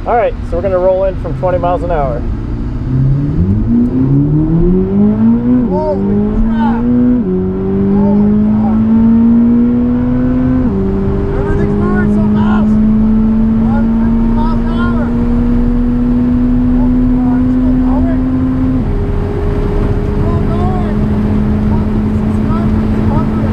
All right, so we're gonna roll in from 20 miles an hour. Holy crap! Oh my god! Everything's moving so fast! 150 miles an hour! Oh my god, it's still going! Still going! 150,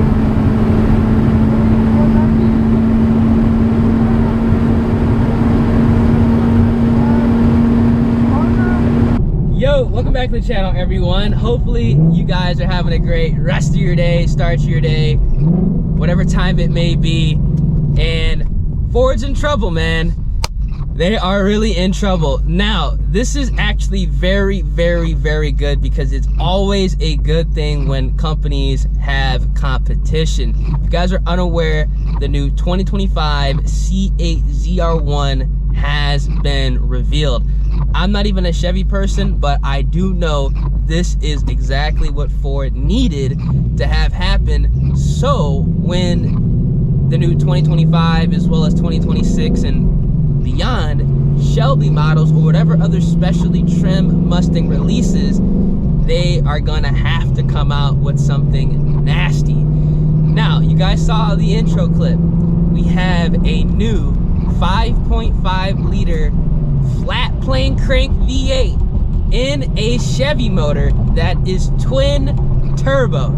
Yo, welcome back to the channel, everyone. Hopefully you guys are having a great rest of your day, start your day, whatever time it may be. And Ford's in trouble, man. They are really in trouble. Now, this is actually very, very, very good because it's always a good thing when companies have competition. If you guys are unaware, the new 2025 C8 ZR1 has been revealed. I'm not even a Chevy person, but I do know this is exactly what Ford needed to have happen. So when the new 2025 as well as 2026 and beyond Shelby models or whatever other specialty trim Mustang releases, they are gonna have to come out with something nasty. Now, you guys saw the intro clip. We have a new 5.5 liter flat plane crank V8 in a Chevy motor that is twin turbo.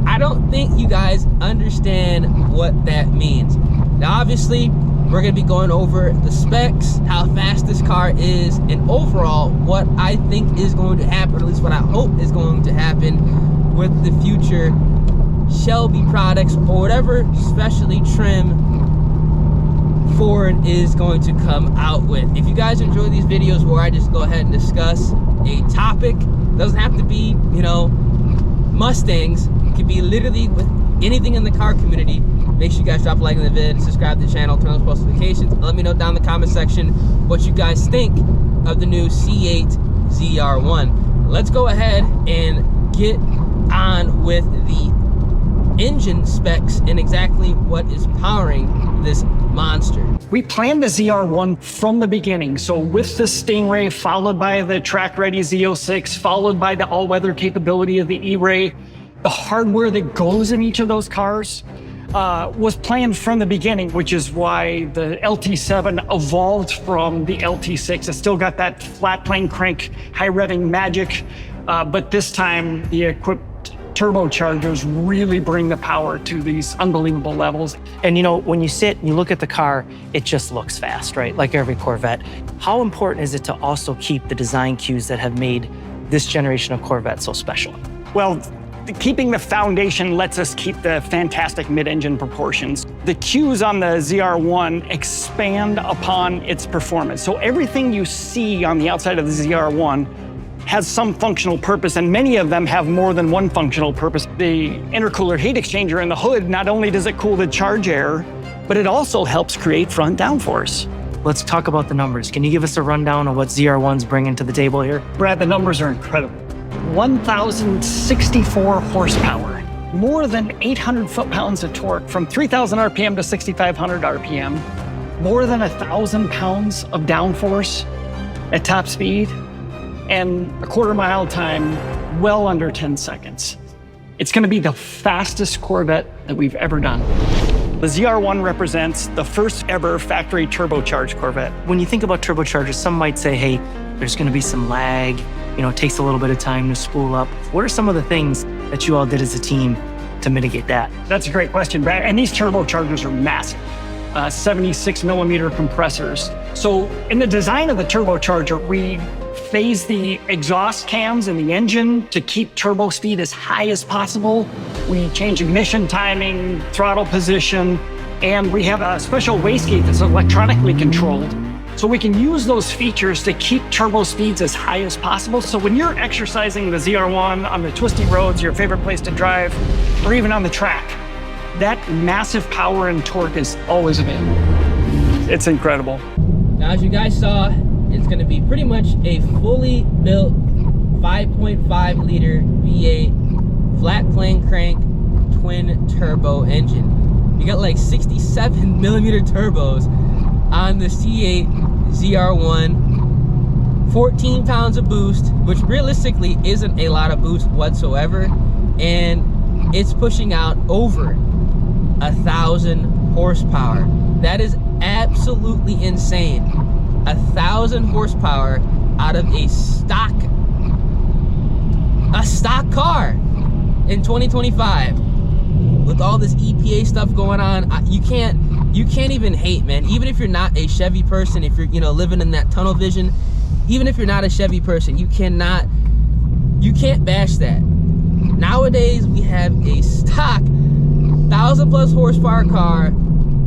I don't think you guys understand what that means. Now, obviously, we're gonna be going over the specs, how fast this car is, and overall what I think is going to happen, or at least what I hope is going to happen with the future Shelby products or whatever specialty trim Ford is going to come out with. If you guys enjoy these videos where I just go ahead and discuss a topic, doesn't have to be, you know, Mustangs, it could be literally with anything in the car community, make sure you guys drop a like on the vid, subscribe to the channel, turn on post notifications. Let me know down in the comment section what you guys think of the new C8 ZR1. Let's go ahead and get on with the engine specs and exactly what is powering this monster. We planned the ZR1 from the beginning. So with the Stingray, followed by the track-ready Z06, followed by the all-weather capability of the E-Ray, the hardware that goes in each of those cars was planned from the beginning, which is why the LT7 evolved from the LT6. It's still got that flat plane crank, high revving magic, but this time the equipped turbochargers really bring the power to these unbelievable levels. And you know, when you sit and you look at the car, it just looks fast, right? Like every Corvette. How important is it to also keep the design cues that have made this generation of Corvette so special? Well, keeping the foundation lets us keep the fantastic mid-engine proportions. The cues on the ZR1 expand upon its performance. So everything you see on the outside of the ZR1 has some functional purpose, and many of them have more than one functional purpose. The intercooler heat exchanger in the hood, not only does it cool the charge air, but it also helps create front downforce. Let's talk about the numbers. Can you give us a rundown of what ZR1's bringing to the table here? Brad, the numbers are incredible. 1,064 horsepower, more than 800 foot-pounds of torque from 3,000 RPM to 6,500 RPM, more than 1,000 pounds of downforce at top speed, and a quarter-mile time well under 10 seconds. It's gonna be the fastest Corvette that we've ever done. The ZR1 represents the first ever factory turbocharged Corvette. When you think about turbochargers, some might say, hey, there's gonna be some lag, you know, it takes a little bit of time to spool up. What are some of the things that you all did as a team to mitigate that? That's a great question, Brad. And these turbochargers are massive, 76 millimeter compressors. So in the design of the turbocharger, we phase the exhaust cams in the engine to keep turbo speed as high as possible. We change ignition timing, throttle position, and we have a special wastegate that's electronically controlled. So we can use those features to keep turbo speeds as high as possible. So when you're exercising the ZR1 on the twisty roads, your favorite place to drive, or even on the track, that massive power and torque is always available. It's incredible. Now, as you guys saw, it's going to be pretty much a fully built 5.5 liter V8 flat plane crank twin turbo engine. You got like 67 millimeter turbos on the C8 ZR1. 14 pounds of boost, which realistically isn't a lot of boost whatsoever, and it's pushing out over 1,000 horsepower. That is absolutely insane. 1,000 horsepower out of a stock car in 2025. With all this EPA stuff going on, you can't even hate, man. Even if you're not a Chevy person, if you're, you know, living in that tunnel vision, even if you're not a Chevy person, you can't bash that. Nowadays, we have a stock 1,000+ horsepower car,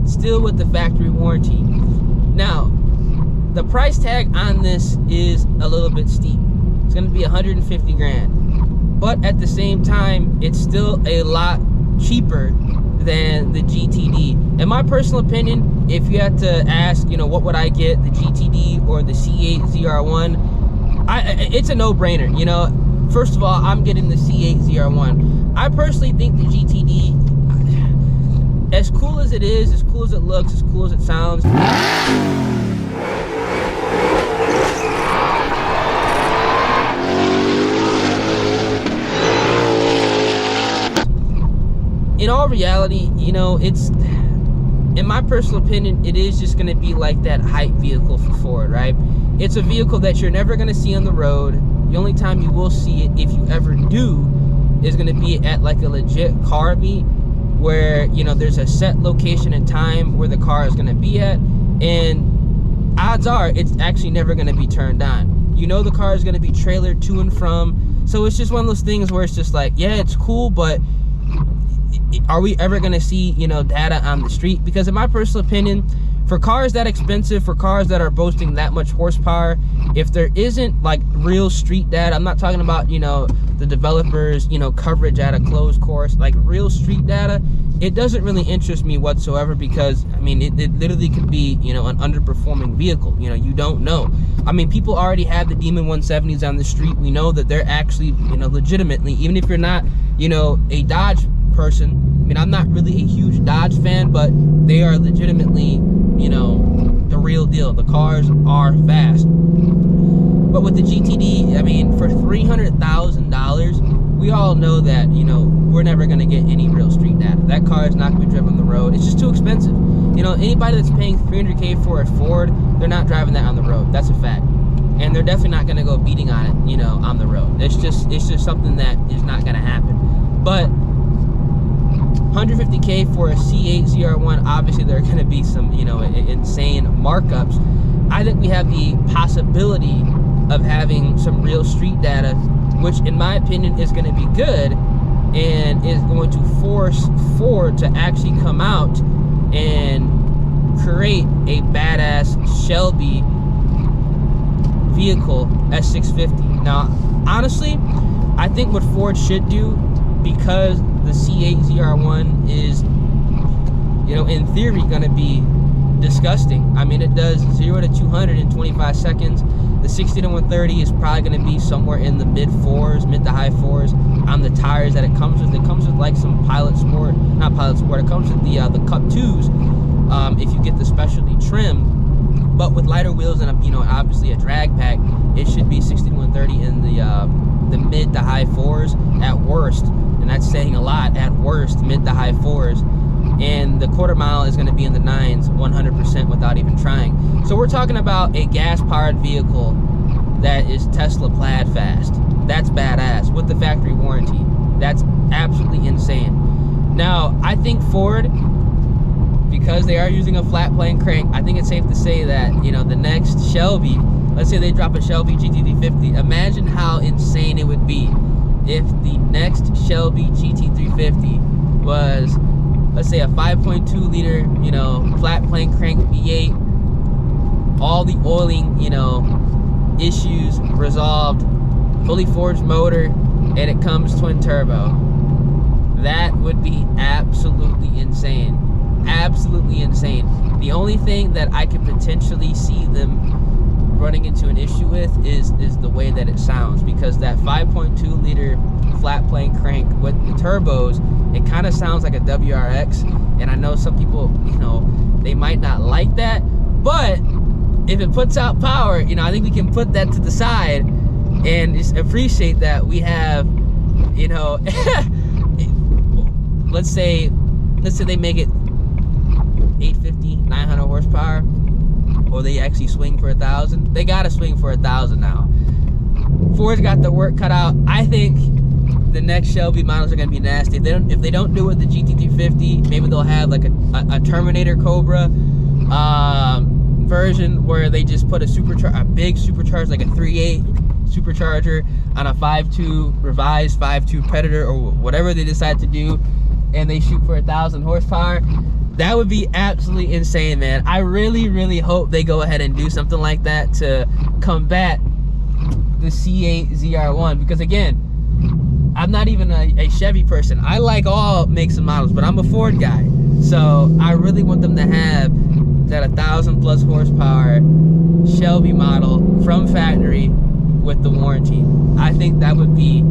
still with the factory warranty. Now, the price tag on this is a little bit steep. It's gonna be 150 grand. But at the same time, it's still a lot cheaper than the GTD. In my personal opinion, if you had to ask, you know, what would I get, the GTD or the C8 ZR1, it's a no-brainer. You know, first of all, I'm getting the C8 ZR1. I personally think the GTD, as cool as it is, as cool as it looks, as cool as it sounds, in all reality, you know, it's, in my personal opinion, it is just gonna be like that hype vehicle for Ford, right? It's a vehicle that you're never gonna see on the road. The only time you will see it, if you ever do, is gonna be at like a legit car meet where, you know, there's a set location and time where the car is gonna be at, and odds are it's actually never gonna be turned on. You know, the car is gonna be trailered to and from, so it's just one of those things where it's just like, yeah, it's cool, but are we ever going to see, you know, data on the street? Because in my personal opinion, for cars that expensive, for cars that are boasting that much horsepower, if there isn't like real street data, I'm not talking about, you know, the developers, you know, coverage at a closed course, like real street data, it doesn't really interest me whatsoever, because I mean, it literally could be, you know, an underperforming vehicle. You know, you don't know. I mean, people already have the Demon 170s on the street. We know that they're actually, you know, legitimately, even if you're not, you know, a Dodge person, I mean, I'm not really a huge Dodge fan, but they are legitimately, you know, the real deal. The cars are fast. But with the GTD, I mean, for $300,000, we all know that, you know, we're never going to get any real street data. That car is not going to be driven on the road. It's just too expensive. You know, anybody that's paying $300K for a Ford, they're not driving that on the road. That's a fact. And they're definitely not going to go beating on it, you know, on the road. It's just something that is not going to happen. But 150K for a C8 ZR1, obviously there are going to be some, you know, insane markups. I think we have the possibility of having some real street data, which in my opinion is going to be good and is going to force Ford to actually come out and create a badass Shelby vehicle S650. Now, honestly, I think what Ford should do, because the C8 ZR1 is, you know, in theory going to be disgusting. I mean, it does 0 to 200 in 25 seconds. The 60 to 130 is probably going to be somewhere in the mid to high fours on the tires that it comes with. It comes with like some Pilot Sport, not Pilot Sport, it comes with the Cup 2s if you get the specialty trim. But with lighter wheels and, you know, obviously a drag pack, it should be 60 to 130 in the mid to high fours at worst. And that's saying a lot. At worst, mid to high fours. And the quarter mile is going to be in the 9s 100% without even trying. So we're talking about a gas-powered vehicle that is Tesla plaid fast. That's badass with the factory warranty. That's absolutely insane. Now, I think Ford, because they are using a flat plane crank, I think it's safe to say that, you know, the next Shelby, let's say they drop a Shelby GT350, imagine how insane it would be if the next Shelby GT350 was, let's say, a 5.2 liter, you know, flat plane crank V8, all the oiling, you know, issues resolved, fully forged motor, and it comes twin turbo. That would be absolutely insane. Absolutely insane. The only thing that I could potentially see them running into an issue with is the way that it sounds, because that 5.2 liter flat plane crank with the turbos, it kind of sounds like a WRX, and I know some people, you know, they might not like that, But if it puts out power, you know, I think we can put that to the side and just appreciate that we have, you know, let's say they make it 850, 900 horsepower, or they actually swing for 1,000. They gotta swing for 1,000 now. Ford's got the work cut out. I think the next Shelby models are gonna be nasty. If they don't do it with the GT350, maybe they'll have like a Terminator Cobra version where they just put a big supercharger, like a 3.8 supercharger on a 5.2 revised 5.2 Predator or whatever they decide to do, and they shoot for 1,000 horsepower. That would be absolutely insane, man. I really, really hope they go ahead and do something like that to combat the C8 ZR1, because again, I'm not even a Chevy person. I like all makes and models, but I'm a Ford guy. So I really want them to have that 1,000+ horsepower Shelby model from factory with the warranty. I think that would be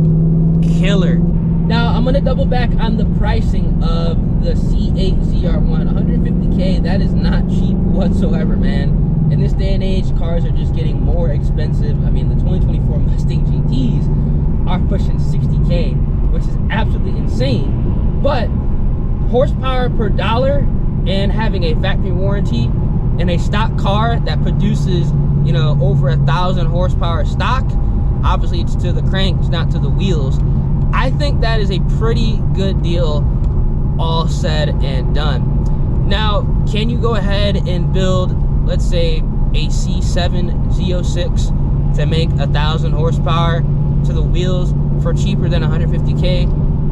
killer. Now I'm gonna double back on the pricing of the C8 ZR1. 150K, that is not cheap whatsoever, man. In this day and age, cars are just getting more expensive. I mean, the 2024 Mustang GTs are pushing 60K, which is absolutely insane. But horsepower per dollar and having a factory warranty in a stock car that produces, you know, over 1,000 horsepower stock, obviously it's to the crank, it's not to the wheels. I think that is a pretty good deal, all said and done. Now, can you go ahead and build, let's say, a C7 Z06 to make 1,000 horsepower to the wheels for cheaper than 150K?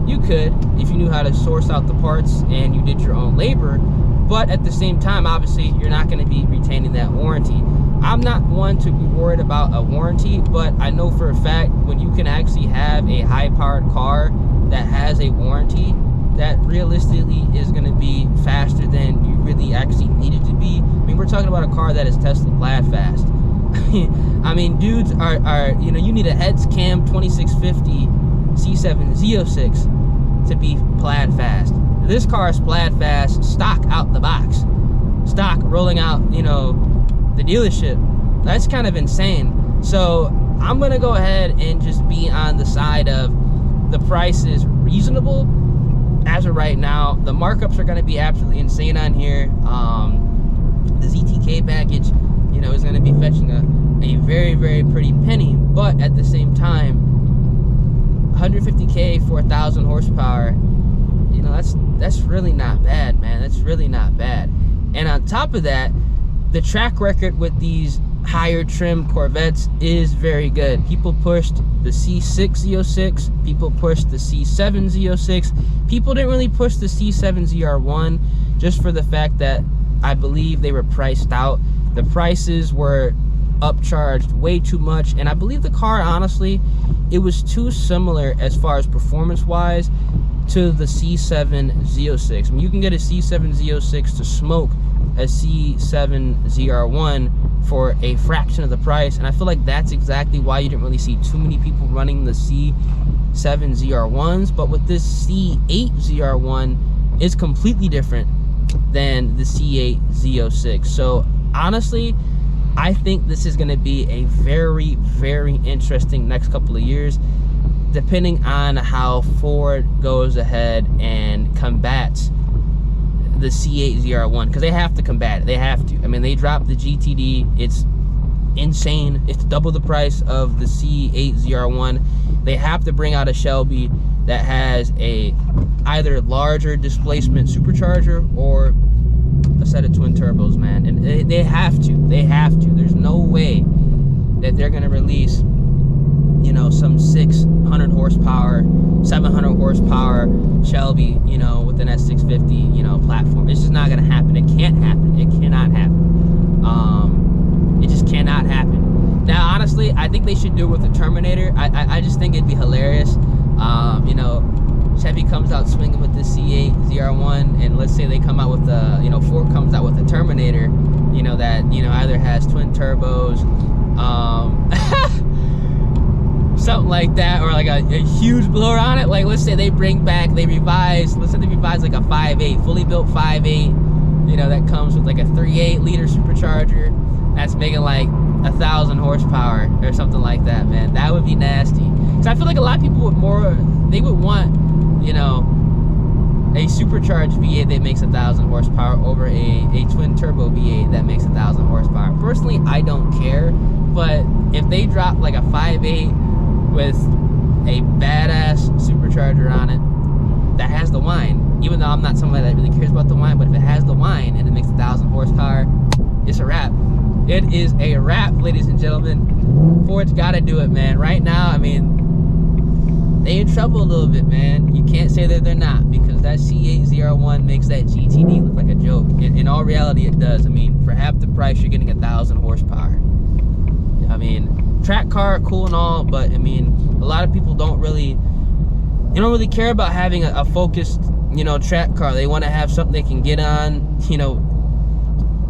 You could, if you knew how to source out the parts and you did your own labor. But at the same time, obviously, you're not going to be retaining that warranty. I'm not one to be worried about a warranty, but I know for a fact when you can actually have a high-powered car that has a warranty, that realistically is going to be faster than you really actually need it to be. I mean, we're talking about a car that is Tesla plaid fast. I mean, dudes are, you know, you need a heads cam 2650 C7 Z06 to be plaid fast. This car is plaid fast, stock out the box, stock rolling out, you know, the dealership. That's kind of insane. So I'm gonna go ahead and just be on the side of the price is reasonable as of right now. The markups are gonna be absolutely insane on here. The ZTK package, you know, is gonna be fetching a very, very pretty penny, but at the same time, 150K for 1,000 horsepower, you know, that's really not bad, man. That's really not bad. And on top of that, the track record with these higher trim Corvettes is very good. People pushed the C6 Z06, people pushed the C7 Z06. People didn't really push the C7 ZR1 just for the fact that I believe they were priced out. The prices were upcharged way too much, and I believe the car, honestly, it was too similar as far as performance wise to the C7 Z06. I mean, you can get a C7 Z06 to smoke a C7 ZR1 for a fraction of the price, and I feel like that's exactly why you didn't really see too many people running the C7 ZR1s. But with this C8 ZR1, it's completely different than the C8 Z06. So honestly, I think this is going to be a very, very interesting next couple of years, depending on how Ford goes ahead and combats the C8 ZR1, because they have to combat it. They have to. I mean, they dropped the GTD. It's insane. It's double the price of the C8 ZR1. They have to bring out a Shelby that has a either larger displacement supercharger or a set of twin turbos, man. And they have to. They have to. There's no way that they're going to release, you know, some 600 horsepower, 700 horsepower Shelby, you know, with an S650, you know, platform. It's just not going to happen. It can't happen. It cannot happen. It just cannot happen. Now, honestly, I think they should do it with the Terminator. I just think it'd be hilarious. You know, Chevy comes out swinging with the C8 ZR1, and let's say they come out with the, you know, Ford comes out with a Terminator, you know, that, you know, either has twin turbos, something like that, or like a huge blower on it. Like, let's say they bring back, they revise, let's say they revise like a 5.8, fully built 5.8, you know, that comes with like a 3.8 liter supercharger that's making like 1,000 horsepower or something like that, man. That would be nasty. Because I feel like a lot of people would they would want, you know, a supercharged V8 that makes 1,000 horsepower over a twin turbo V8 that makes 1,000 horsepower. Personally, I don't care, but if they drop like a 5.8 with a badass supercharger on it that has the whine, even though I'm not somebody that really cares about the whine, but if it has the whine and it makes 1,000 horsepower, it's a wrap. It is a wrap, ladies and gentlemen. Ford's got to do it, man. Right now, I mean, they in trouble a little bit, man. You can't say that they're not, because that C8 ZR1 makes that GTD look like a joke. In all reality, it does. I mean, for half the price, you're getting 1,000 horsepower. I mean, track car, cool and all, but I mean, a lot of people don't really care about having a focused, you know, track car. They want to have something they can get on, you know,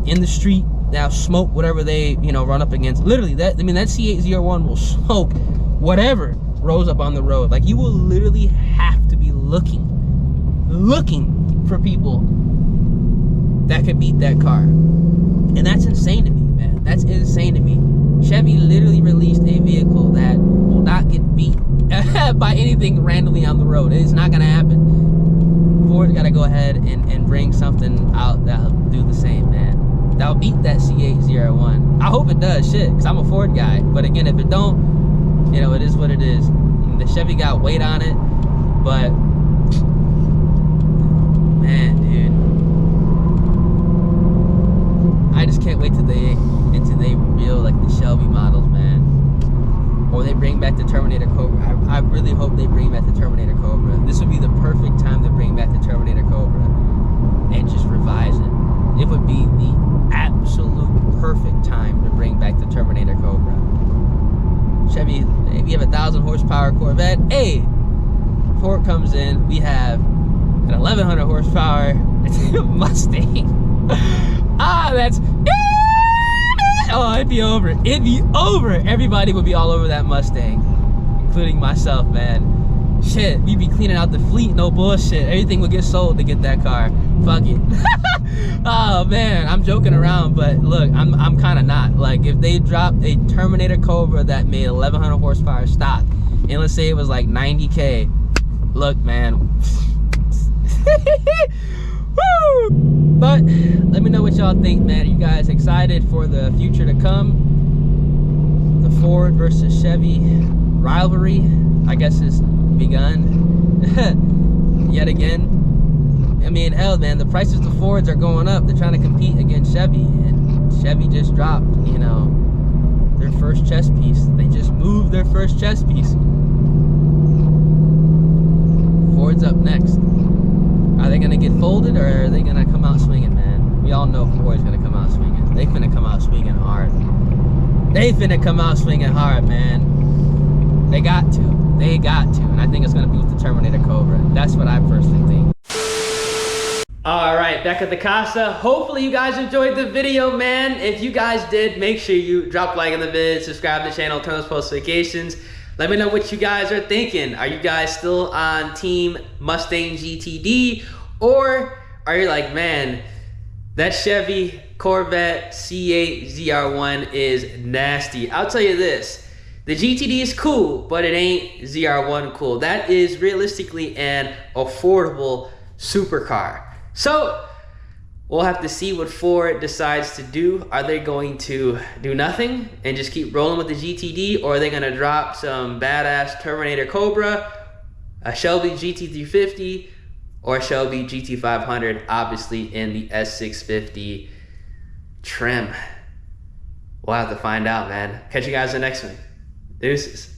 in the street, now smoke whatever they, you know, run up against. Literally, that C8 ZR1 will smoke whatever rolls up on the road. Like, you will literally have to be looking for people that could beat that car. And that's insane to me, man. That's insane to me. Chevy literally released a vehicle that will not get beat by anything randomly on the road. It's not gonna happen. Ford's gotta go ahead and bring something out that'll do the same, man. That'll beat that C8 ZR1. I hope it does, shit, because I'm a Ford guy. But again, if it don't, you know, it is what it is. The Chevy got weight on it, but man, dude, I just can't wait till they reveal like the Shelby models, man, or they bring back the Terminator Cobra. I really hope they bring back the Terminator Cobra. This would be the perfect time to bring back the Terminator Cobra and just revise it. It would be the absolute perfect time to bring back the Terminator Cobra. Chevy, if you have 1,000 horsepower Corvette, hey, Ford comes in, we have an 1,100 horsepower Mustang. Oh, it'd be over. It'd be over. Everybody would be all over that Mustang, including myself, man. Shit, we'd be cleaning out the fleet, no bullshit. Everything would get sold to get that car. Fuck it. Oh man, I'm joking around, but look, I'm kind of not. Like, if they dropped a Terminator Cobra that made 1,100 horsepower stock, and let's say it was like 90K, look, man. Woo! But let me know what y'all think, man. Are you guys excited for the future to come? The Ford versus Chevy rivalry, I guess, is begun yet again. I mean, hell, man, the prices of Fords are going up. They're trying to compete against Chevy, and Chevy just dropped, you know, their first chess piece. They just moved their first chess piece. Ford's up next. Are they gonna get folded, or are they gonna come out swinging, man? We all know Ford's gonna come out swinging. They finna come out swinging hard. They finna come out swinging hard, man. They got to. They got to. And I think it's gonna be with the Terminator Cobra. That's what I personally think. All right, back at the casa. Hopefully you guys enjoyed the video, man. If you guys did, make sure you drop a like on the vid, subscribe to the channel, turn on post notifications. Let me know what you guys are thinking. Are you guys still on team Mustang GTD? Or are you like, man, that Chevy Corvette C8 ZR1 is nasty? I'll tell you this. The GTD is cool, but it ain't ZR1 cool. That is realistically an affordable supercar. So we'll have to see what Ford decides to do. Are they going to do nothing and just keep rolling with the GTD, or are they gonna drop some badass Terminator Cobra, a Shelby GT350, or a Shelby GT500, obviously in the S650 trim? We'll have to find out, man. Catch you guys in the next one. Deuces.